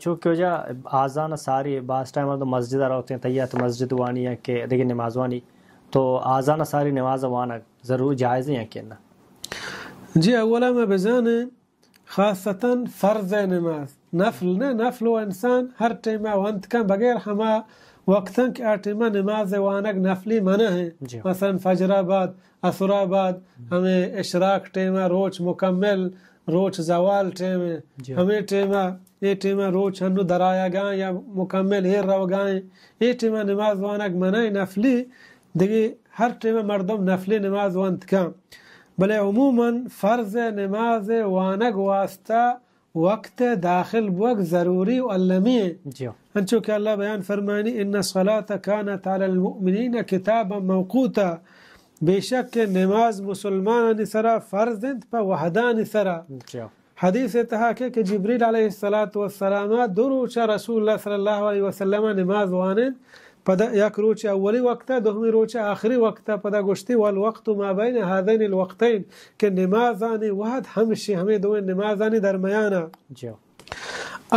چونکہ وجہ آزان ساری بعض ٹائم تو مسجد ہوتے ہیں تیات مسجد وانی ہے کہ دیکھیں نماز وانی تو آزان ساری نماز وانا ضرور جائز ہے کہ نہ؟ جی اولا میں بزانے خاصتاً فرض نماز نفل نہ نفل و انسان ہر ٹیمہ وانت کا بغیر ہما وقتاً کہ ٹیمہ نماز وانک نفلی منع ہے. مثلا فجر آباد عصر آباد ہمیں اشراق ٹیمہ روچ مکمل روچ زوال ٹیمہ ہمیں ٹیمہ یہ ٹیمہ روچ ہنو درایا گائیں یا مکمل ہیر رو گائیں یہ ٹیمہ نماز وانک منع نفلی دیکھیں ہر ٹیمہ مردم نفلی نماز وانت کا بلے عموماً فرض نماز وانک واسطہ وقت داخل بوک ضروری و علمی ہے. انچو کہ اللہ بیان فرمانی ان الصلاة كانت على المؤمنین کتابا موقوتا بے شک کہ نماز مسلمان سرا فرض انت پا وحدان سرا. حدیث اتحا کہ جبریل علیہ السلام دروچ رسول اللہ صلی اللہ علیہ وسلم نماز وانن پدا یک روچ اولی وقتا دومی روچ آخری وقتا پدا گشتی والوقت ما بین هذین الوقتین کہ نمازانی وحد ہمشی ہمیں دوئے نمازانی درمیانا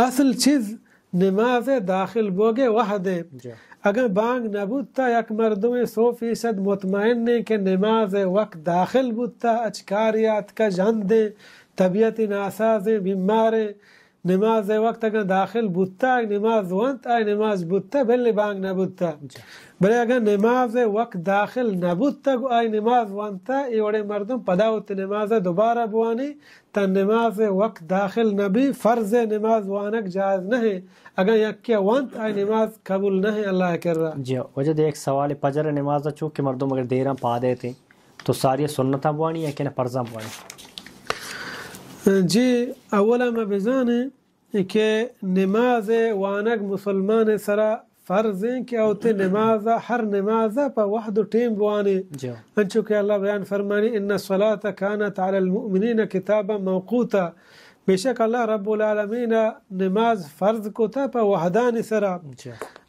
اصل چیز نماز داخل بوگے وحد ہے. اگر بانگ نبودتا یک مردم 100% مطمئن نہیں کہ نماز وقت داخل بودتا اچکاریات کا جند طبیعت ناساز بیمار نماز وقت اگر داخل بودتا نماز وانت آئی نماز بودتا بلی بانگ نبودتا بلی اگر نماز وقت داخل نبودتا آئی نماز وانتا ای وڑے مردم پداوت نماز دوبارہ بوانی تا نماز وقت داخل نبی فرض نماز وانک جائز نہیں اگر یکی وانت آئی نماز قبول نہیں اللہ کر رہا. جی وجہ ایک سوال پجر نماز چونکہ مردم اگر دیرہ پا دیتے تو ساری سنتاں بوانی ہے کہ نہ فرضاں بوانی؟ جی اولا میں بزانے کہ نماز وانک مسلمان سرا فرض ہیں کہ اوتے نماز ہر نماز پا وحد ٹیم بوانے انچو کہ اللہ بیان فرمانی ان الصلاة كانت على المؤمنین کتابا موقوتا بے شک اللہ رب العالمین نماز فرض کو تا پا وحدان سرا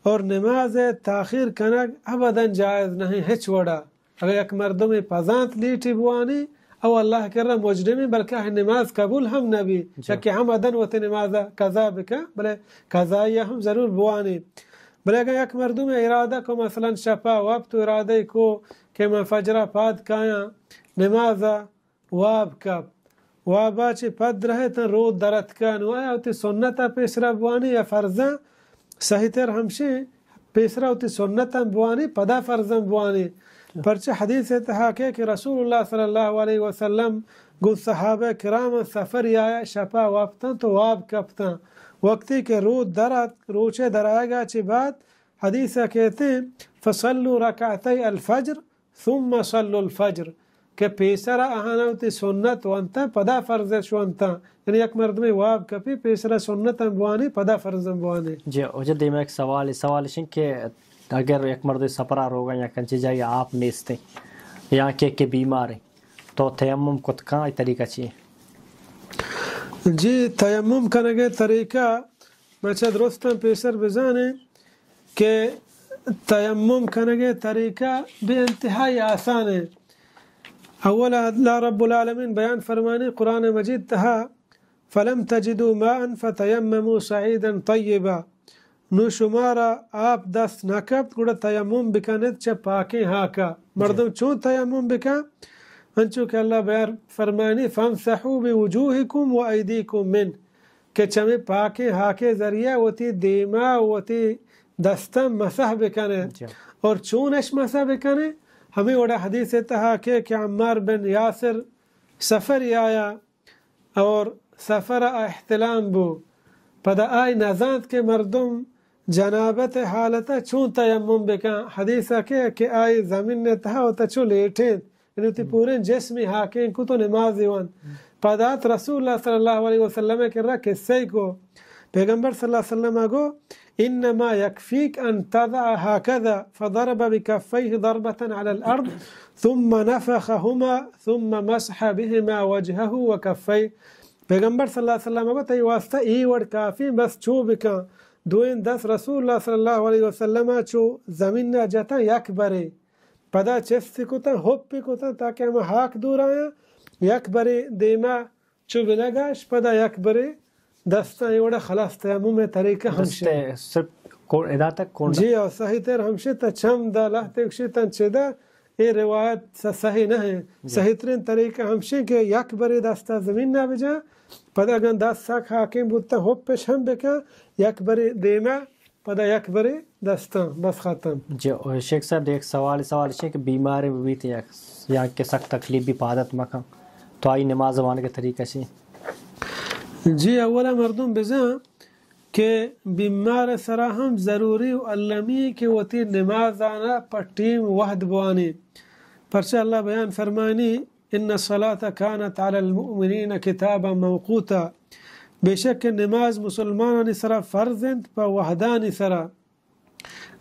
اور نماز تاخیر کنک ابدا جائز نہیں ہچ وڑا. اگر یک مردم پزانت لیٹی بوانی او اللہ کر رہا مجرمی بلکہ نماز قبول ہم نبی کہ ہم ادن وقت نماز قضا بکا بلے قضائیہ ہم ضرور بوانی. بلے اگر یک مردم ارادہ کو مثلا شپا وقت ارادہ کو کہ میں فجرہ پاد کایا نماز واب کب وابا چی پد رہے تا رود درت کان وایا ہوتی سنتا پیسرا بوانی یا فرضا صحیح تر ہمشی پیسرا ہوتی سنتا بوانی پدا فرضا بوانی. پرچہ حدیث اتحاکے کہ رسول اللہ صلی اللہ علیہ وسلم گو صحابہ کرام سفر آیا شپا وابتا تو واب کپتا وقتی کہ رود درت روچے درائے گا چی بعد حدیثہ کہتے ہیں فصلوا رکعتی الفجر ثم صلوا الفجر کہ پیسرا اہانا ہوتی سنت وانتا پدا فرض شوانتا یعنی یک مردمی واب کپی پیسرا سنت بوانی پدا فرض بوانی. جی وجہ دیمہ ایک سوال شن کہ اگر ایک مرد سپرا روگا یا کنچی جائے آپ نیستے یا کہ بیمار ہیں تو تیمم کت کہاں طریقہ چاہیے؟ جی تیمم کنگے طریقہ میں درستاً پیسر بزانے کہ تیمم کنگے طریقہ بے انتہائی آسان ہے. اولا اللہ رب العالمین بیان فرمانے قرآن مجید تہا فلم تجدوا ماء فتیمموا صعیدا طیبا نو شمارا آپ دست نکبت گوڑا تیمم بکنید چا پاکیں ہاکا مردم چون تیمم بکا انچو کہ اللہ بیان فرمانی فامسحوا بوجوہکم و ایدیکم من کہ چمی پاکیں ہاکے ذریعہ وتی دیما وتی دستم مسح بکنے اور چونش مسح بکنے ہمیں وڑا حدیث تہا کہ عمار بن یاسر سفر آیا اور سفر احتلام بو پدا آئی نزانت کے مردم جنابت حالتا چون تیمم بکا حدیثہ کہ آئی زمین نے تہا ہوتا چو لیٹیں یعنی تی پورے جسمی حاکیں کو تو نمازی وان پادات رسول اللہ صلی اللہ علیہ وسلم کر رہا کسی کو پیغمبر صلی اللہ علیہ وسلم کو انما يكفيك ان تضع هكذا فضرب بكفيه ضربة على الارض ثم نفخهما ثم مسح بهما وجهه وكفيه. پیغمبر صلی اللہ علیہ وسلم کو تی واسطہ ای وڑ کافی بس چو بکا دوین دس رسول اللہ صلی اللہ علیہ وسلم چو زمین نہ جاتا یک برے پدا چستی کو تا ہوپی کو تا تاکہ ہم ہاک دور آیا یک برے دیما چو بلگاش پدا یک برے دستا ایوڑا خلاص تیمم طریقہ ہمشہ صرف ادا تک کون جی اور صحیح تر ہمشہ تا چم دا لہتے کشیتن چدا یہ روایت صحیح نہ ہے صحیح ترین طریقہ ہمشہ کہ یک بری دستا زمین نہ بجا پدا اگر دستا حاکم بودتا ہوپ پیش ہم بکا یک بری دیما پدا یک بری دستا بس ختم. جی شیخ صاحب ایک سوال ہے کہ بیمار بھی تھے یا کہ سخت تکلیف بھی پادت مکان تو آئی نماز وانے کے طریقہ سے جی اولا مردم بزن کہ بیمار سراہم ضروری و علمی کہ وتی نماز آنا پر ٹیم وحد بوانی پرچہ اللہ بیان فرمانی ان الصلاة كانت على المؤمنین کتابا موقوتا بے شک نماز مسلمانانی سرا فرزند پا وحدانی سرا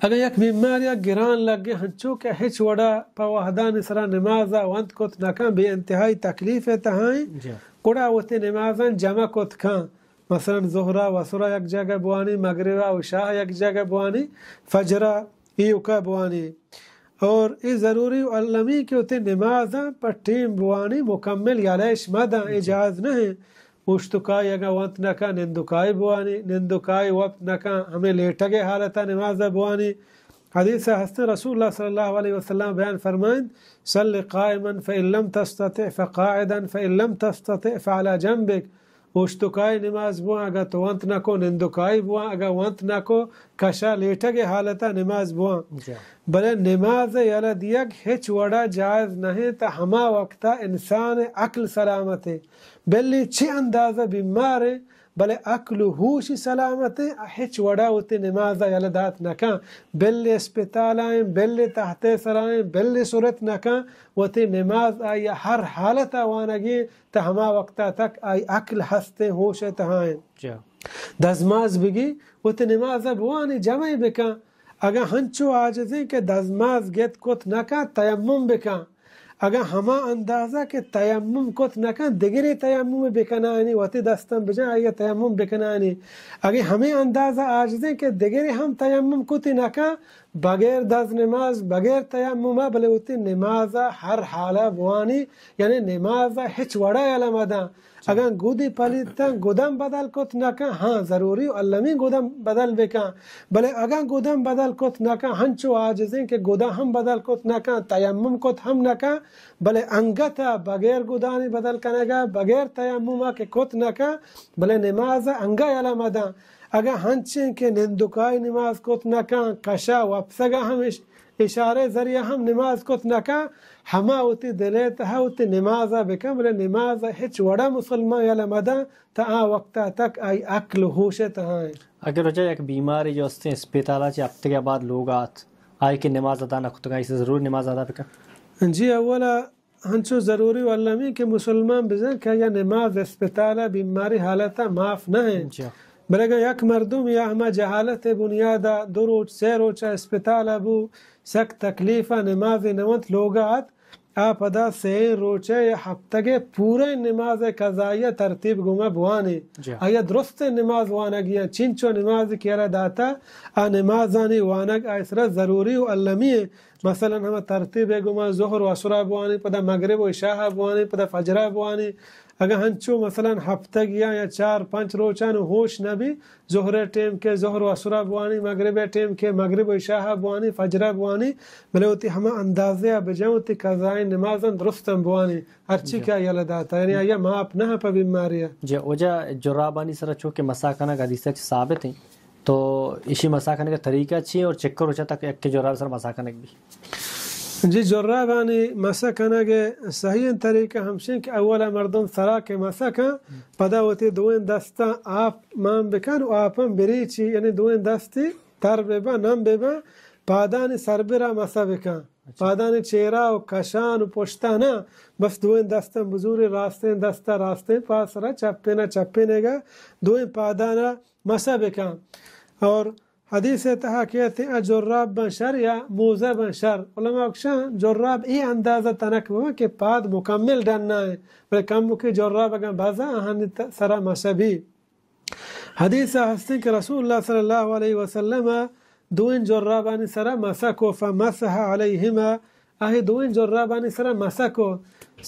اگر یک بیمار یا گران لگے ہنچو کہ ہچ وڑا پا وحدانی سرا نمازا وانت کت نکان بے انتہائی تکلیف تہائیں کڑا وتی نمازان جمع کت کان مثلا ظہرہ وسرہ یک جگہ بوانی مغربہ عشاء یک جگہ بوانی فجرہ ایوکا بوانی اور یہ ضروری علمی کہ ہوتے نمازاں پر ٹیم بوانی مکمل یا لیش مدہ اجاز نہیں اشتکائی اگا وقت نکا نندکائی بوانی نندکائی وقت نکا ہمیں لیٹگے حالتا نمازہ بوانی حدیث حسن رسول اللہ صلی اللہ علیہ وسلم بیان فرمائند صلی قائما فإن لم تستطع فقاعدا فإن لم تستطع فعلى جنبك اشتکائی نماز بوان اگا تو وانت نکو نندکائی بوان اگا وانت نکو کشا لیٹگے حالتا نماز بوان بلے نماز یلا دیگ ہچ وڑا جائز نہیں تا ہما وقتا انسان عقل سلامت ہے بلی چھ اندازہ بیمار ہے بلے عقل ہوش سلامت ہے ہچ وڑا ہوتے نماز یلا دات نکان بلی اسپتال آئیں بلی تحت سرائیں بلی صورت نکان ہوتے نماز آئی ہر حالتا وانگی تا ہما وقتا تک آئی عقل ہستے ہوش تہائیں دزماز بگی ہوتے نماز بوانی جمعی بکان اگر ہنچو آجزیں کہ دزماز گیت کت نکا تیمم بکان اگر ہما اندازہ کہ تیمم کت نکان دگری تیمم بکنانی وتی دستم بجان آئیے تیمم بکنانی اگر ہمیں اندازہ آجزیں کہ دگری ہم تیمم کتی نکان بغیر دز نماز بغیر تیمم بلے وتی نمازہ ہر حالہ بوانی یعنی نمازہ ہچ وڑا علمدان اگر گودی پلیتا گودم بدل کت نکان ہاں ضروری علمی گودم بدل بکان بلے اگر گودم بدل کت نکان ہنچو آجزیں کہ گودم ہم بدل کت نکان تیمم کت ہم نکان بلے انگتا بغیر گودانی بدل کنگا بغیر تیمم کے کت نکان بلے نماز انگا علمدان اگر ہنچیں کہ نندکائی نماز کت نکان کشا وپسگا ہم اشارے ذریعہ ہم نماز کت نکان ہما ہوتی دلیتا ہے ہوتی نمازہ بکن بلے نمازہ ہچ وڑا مسلمان یا لمدہ تا وقتا تک آئی عقل ہوشتا ہیں اگر رجا ایک بیماری جو استے اسپیتالہ چی ہفتے کے بعد لوگ آئی کہ نماز ادا نہ کھتگا اسے ضرور نماز ادا بکن جی اولا ہنچو ضروری والمی کہ مسلمان بزن کہ یا نماز اسپیتالہ بیماری حالتا معاف نہ ہے بلے گا یک مردم یا ہما جہالت بنیادہ دو روچ سے روچہ اسپیتالہ بو سک تکلیفہ نماز نوت لوگات آپ ادا سے روچے یا ہفتگے پورے نماز قضائیہ ترتیب گما بوانے آیا درست نماز وانگیاں چنچو نماز کیا داتا آ نمازانی وانگ ایسرا ضروری و علمی ہے مثلا ہم ترتیب گما ظہر و عصرہ بوانے پدا مغرب و عشاء بوانے پدا فجرہ بوانے اگر ہنچو مثلا ہفتگیاں یا 4-5 روچان ہوش نبی ظہر ٹیم کے ظہر و عصرہ بوانی مغرب ٹیم کے مغرب و عشاء بوانی فجرہ بوانی بلے ہوتی ہمیں اندازے بجاؤں تی قضائیں نمازن درستم بوانی ہرچی کیا یلد آتا یعنی آیا ماپ نہ پا بیماری ہے جی وجہ جرابانی سر چونکہ مساکنہ کا حدیثہ ثابت ہیں تو اسی مساکنہ کا طریقہ چیئے اور چکر ہو چاہتا کہ ایک کے جراب سر مساکنہ بھی جی جرابانی مسکنہ کے صحیح طریقہ ہمشن کہ اولا مردم سرا کے مسکن پدا ہوتی دوین دستا آپ مام بکن و آپم بریچی یعنی دوین دستی تر بیبا نم بیبا پادانی سربرا مسا بکن پادانی چیرا و کشان و پشتانا بس دوین دستا بزوری راستین دستا راستین پاسرا چپینا چپینگا دوین پادانا مسا بکن اور حدیث تہا کہتے ہیں جراب بن شر یا موزہ بن شر علماء اکشان جراب ای اندازہ تنک ہوا کہ پاد مکمل ڈننا ہے بلے کم مکی جراب اگر بازا آہانی سرا مسبی حدیث ہستے کہ رسول اللہ صلی اللہ علیہ وسلم دوین جرابانی سرا مسکو فمسح علیہما آہی دوین جرابانی سرا مسکو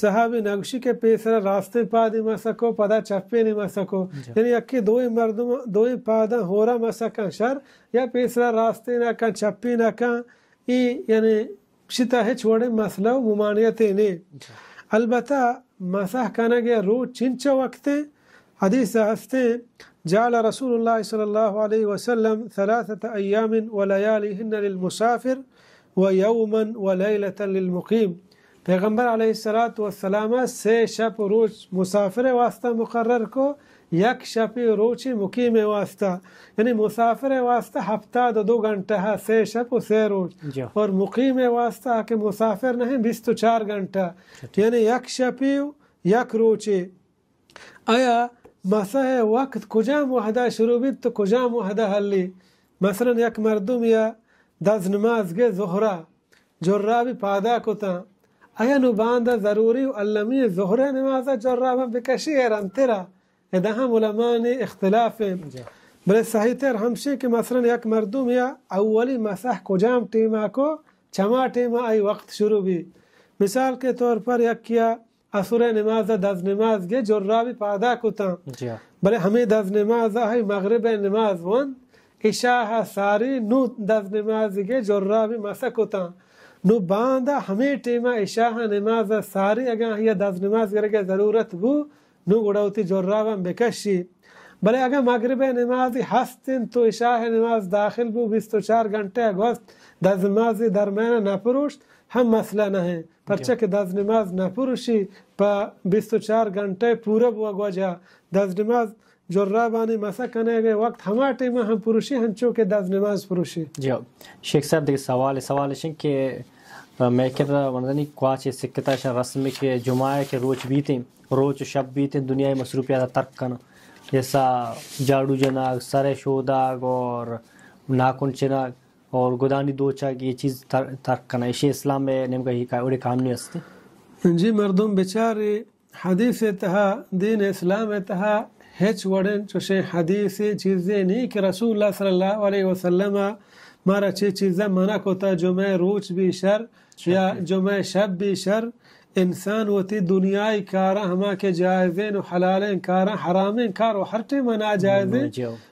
صحابی نگشی کے پیسرا راستے پادی مسکو پدا چپے نہیں مسکو یعنی اکی دوئی مردم دوئی پادا ہورا مسکن شر یا پیسرا راستے نہ کن چپی نہ کن ای یعنی شتا ہے چھوڑے مسئلہ و ممانعتے نہیں. البتہ مسح کنگے رو چنچا وقتے حدیث ہستے جعل رسول اللہ صلی اللہ علیہ وسلم 3 ایام ولیالیہن للمسافر ویوما ولیلتا للمقیم. پیغمبر علیہ السلام 3 شب روز مسافر واسطہ مقرر کو 1 شب روز مقیم واسطہ یعنی مسافر واسطہ ہفتہ 2 گھنٹہ 3 شب و 3 روز اور مقیم واسطہ کہ مسافر نہیں 24 گھنٹہ یعنی 1 شب 1 روز. آیا مسح وقت کجا معاہدہ شروع بھی تو کجا معاہدہ حلی مثلا 1 مردم یا 10 نماز گے ظہرہ جرابی پادا کتا آیا نو باندہ ضروری و علمی ظہر نماز جرابا بکشی ایران تیرا ادہم علماء نے اختلاف ہیں بلے صحیح تیر ہمشی کہ مثلا 1 مردم یا اولی مسح کجام ٹیمہ کو چما ٹیمہ آئی وقت شروع بھی. مثال کے طور پر 1 کیا عصر نماز 10 نماز گے جرابی پادا کتا بلے ہمیں 10 نماز آئی مغرب نماز ون عشاء ساری نو 10 نماز گے جرابی مسح کتا نو باندہ ہمیں ٹیمہ عشاء نماز ساری اگر یہ 10 نماز گرے ضرورت بو نو گڑاوتی جرابا بکشی. بلے اگر مغرب نمازی ہستن تو عشاء نماز داخل بو 24 گھنٹے گوست 10 نماز درمیان نہ پروشت ہم مسئلہ نہ ہے پرچہ کہ 10 نماز نہ پروشی پا 24 گھنٹے پورا بو گوجا 10 نماز جرابانی مسا کنے گئے وقت ہما ٹیمہ ہم پروشی ہنچو کہ 10 نماز پروشی. جی شیخ صاحب دیکھ سوال شن کہ میں کہتا مردنی کواچے سکتا شا رسمی کے جمعہ کے روچ بیتیں روچ شب بیتیں دنیای مصروفیات ترک کنا جیسا جاڑو جناگ سر شوداگ اور ناکن چناگ اور گدانی دوچاگ یہ چیز ترک کنا اسی اسلام میں نمکہ ہی اوڑے کام نہیں ہستے. جی مردم بچاری حدیث تہا دین اسلام تہا ہیچ وڑن چوشے حدیث چیزیں نہیں کہ رسول اللہ صلی اللہ علیہ وسلم مارا چیزیں منع کوتا جمعہ روچ بھی شر یا جمعہ شب بھی شر انسان ہوتی دنیای کارا ہما کے جائزین و حلالین کارا حرامین کارا ہر ٹیمہ ناجائزین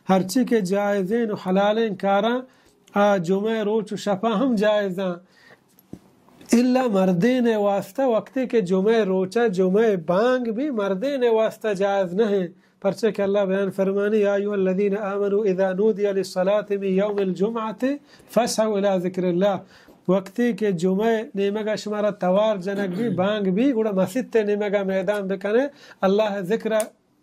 ہر چی کے جائزین و حلالین کارا جمعہ روچ و شپا ہم جائزاں اللہ مردین واسطہ وقتی کے جمعہ روچا جمعہ بانگ بھی مردین واسطہ جائز نہیں پرچہ کہ اللہ بیان فرمانی یا ایوہ الذین آمنوا اذا نودی للصلاة من یوم الجمعة فاسعوا الى ذکر اللہ وقتی کے جمعہ نیمگا شمارا توار جنک بھی بانگ بھی گوڑا مسجد تے نیمگا میدان بکنے اللہ ذکر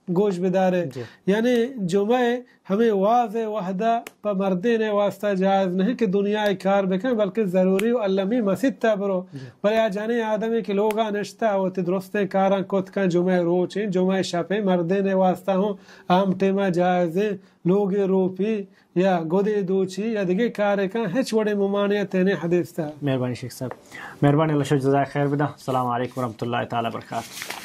گوش بدارے یعنی جمعہ ہمیں واضح وحدہ پا مردین واسطہ جائز نہیں کہ دنیا کار بکن بلکہ ضروری و علمی مسجد تا برو بلے آجانے آدمی کہ لوگا نشتا ہوتی درستے کاران کت کن جمعہ روچیں جمعہ شپیں مردین واسطہ ہوں عام ٹیمہ جائزیں لوگی روپی یا گودی دوچی یا دیگے کارے کن ہیچ وڑے ممانعت تینے حدیث تا. مہربانی شیخ صاحب مہربانی اللہ شو جزائے خیر بدا. السلام علیکم ورحمۃ اللہ تعالی وبرکاتہ.